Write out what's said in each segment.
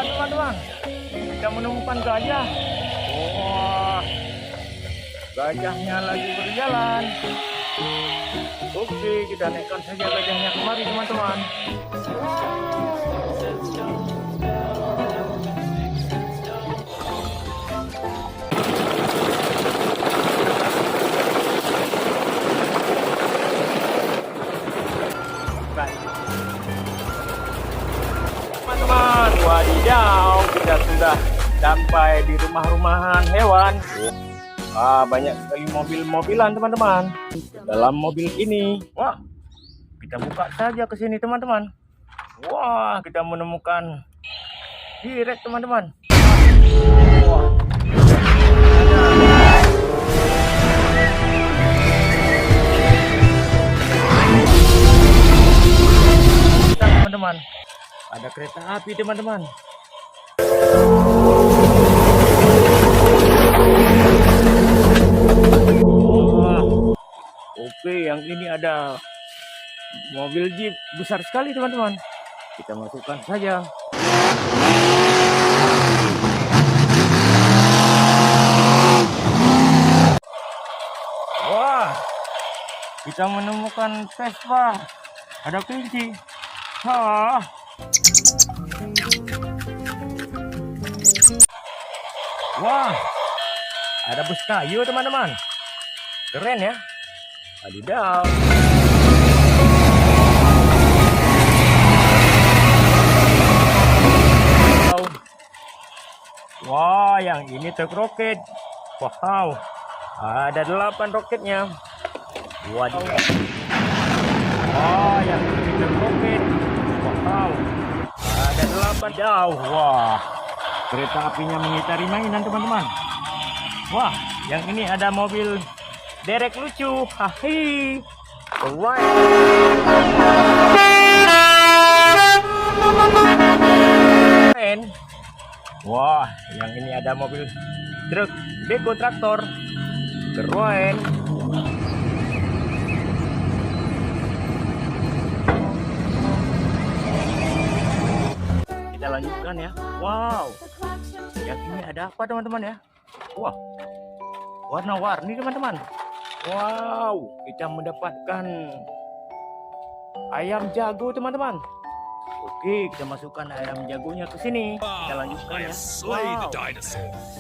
teman-teman, kita menemukan gajah. Wah, gajahnya lagi berjalan. Oke, kita naikkan saja gajahnya kemari teman-teman. Teman-teman, wadidaw, kita sudah sampai di rumah-rumahan hewan. Banyak sekali mobil-mobilan teman-teman. Dalam mobil ini, wah, kita buka saja ke sini teman-teman. Wah, kita menemukan T-Rex teman-teman. Wah, teman-teman, ada kereta api teman-teman. Oke, yang ini ada mobil jeep besar sekali teman-teman. Kita masukkan saja. Wah, kita menemukan Vespa. Ada kelinci. Wah, ada bus kayu teman-teman. Keren ya. Wadidaw. Wah, yang ini truk roket. Wow, ada 8 roketnya. Waduh. Wah, yang ini truk roket. Wow, ada 8 jauh. Wah, kereta apinya mengitari mainan teman-teman. Wah, yang ini ada mobil derek lucu. Hahi. Keren. Wah, yang ini ada mobil truk beko traktor. Keren. Kita lanjutkan ya. Wow, yang ini ada apa teman-teman ya? Wah, warna-warni teman-teman. Wow, kita mendapatkan ayam jago teman-teman. Oke, kita masukkan ayam jagonya ke sini. Kita lanjutkan ya. Wow,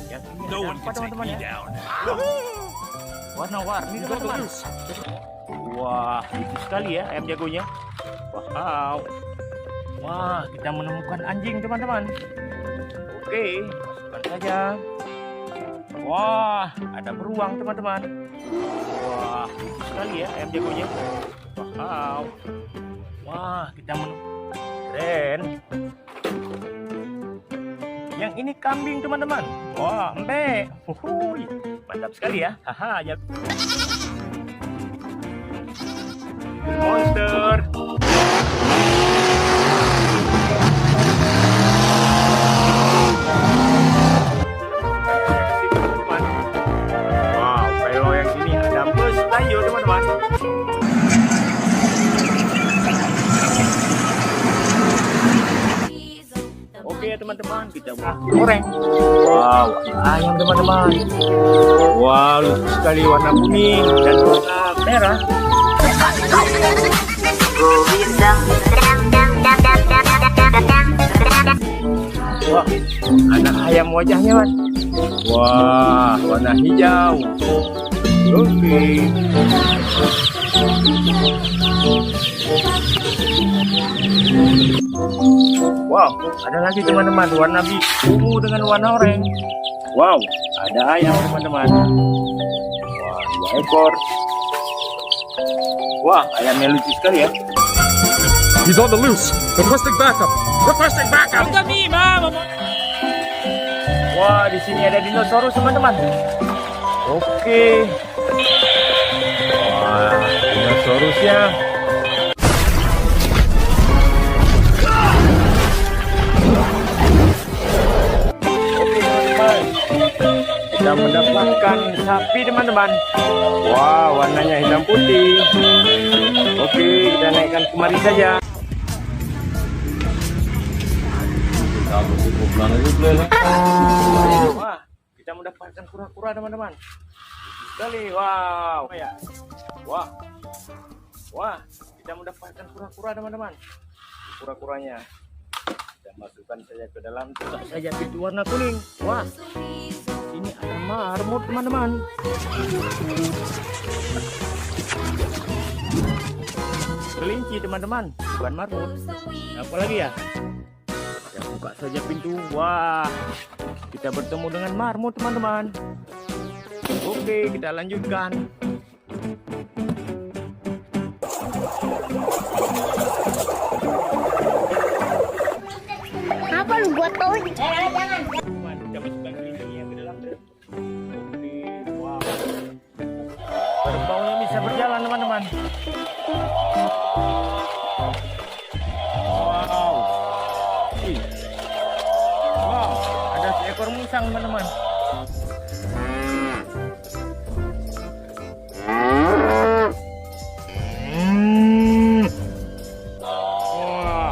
yang ini ada apa teman-teman ya? Warna-warni teman-teman. Wah, lucu sekali ya ayam jagonya. Wow. Wah, kita menemukan anjing teman-teman. Oke, masukkan saja. Wah, ada beruang teman-teman. Wah, lucu sekali ya ayam jagonya. Wow. Wah, kita keren. Yang ini kambing teman-teman. Wah, embe. Huhuy. Mantap sekali ya. Haha, ya. Monster. Oke ya teman-teman, kita goreng. Wow, ayam teman-teman. Wow, lucu sekali warna kuning dan warna merah. Wah, ada ayam wajahnya man. Wah, warna hijau. Oke. Wow, ada lagi teman-teman warna biru dengan warna oranye. Wow, ada ayam teman-teman. Wah, 2 ekor. Wah, ayamnya lucu sekali ya. He's on the loose. Requesting backup. Requesting backup. Wah, di sini ada dinosaurus teman-teman. Oke. Wah, dinosaurusnya. Kita mendapatkan sapi teman-teman. Wah, warnanya hitam putih. Oke, kita naikkan kemari saja. Wah, kita mendapatkan kura-kura teman-teman. Sekali, wow. Ya. Wah. Wah, kita mendapatkan kura-kura teman-teman. Kura-kuranya. Kita masukkan saja ke dalam. Buka saja pintu warna kuning. Wah. Ini ada marmut teman-teman. Kelinci teman-teman, bukan marmut. Apa lagi ya? Ya, buka saja pintu. Wah, kita bertemu dengan marmut teman-teman. Oke, kita lanjutkan. Apa lu buat tau? Jangan. Kita masukkan kelinci yang ke dalam. Oke, wow. Kerbaunya bisa berjalan teman-teman. Wow. Ih. Wow, ada seekor musang teman-teman. Wah,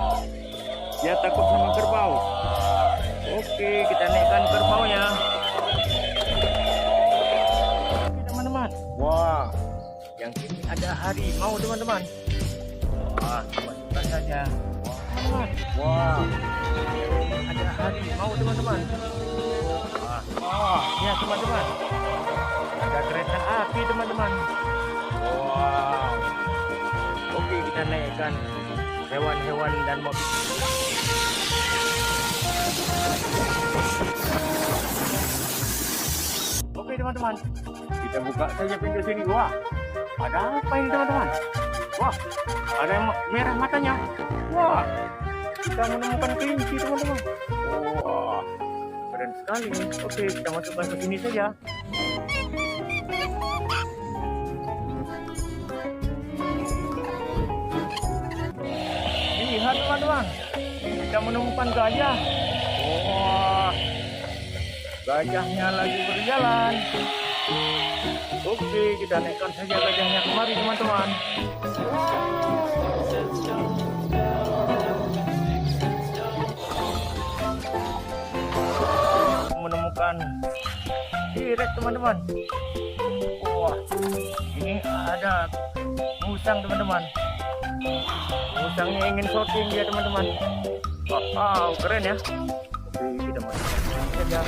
dia takut sama kerbau. Oke, kita naikkan kerbaunya. Oke, teman-teman. Wah, yang ini ada harimau teman-teman. Wah, masukkan saja. Wah, wah, ada harimau teman-teman. Wah, ya teman-teman. Ada kereta api teman-teman. Wow. Oke, kita naikkan hewan-hewan dan mobil. Oke teman-teman, kita buka saja pintu sini. Wah, ada apa ini teman-teman? Wah, ada yang merah matanya. Wah, kita menemukan kelinci teman-teman. Wah, keren sekali. Oke, kita masukkan ke sini saja. Lihat teman-teman, kita menemukan gajah. Wah, gajahnya lagi berjalan. Oke, kita naikkan saja gajahnya kemari teman-teman. Menemukan T-Rex teman-teman. Wah, ini ada musang teman-teman. Musangnya ingin shooting dia teman-teman. Wow, keren ya. Oke, kita masukkan saja.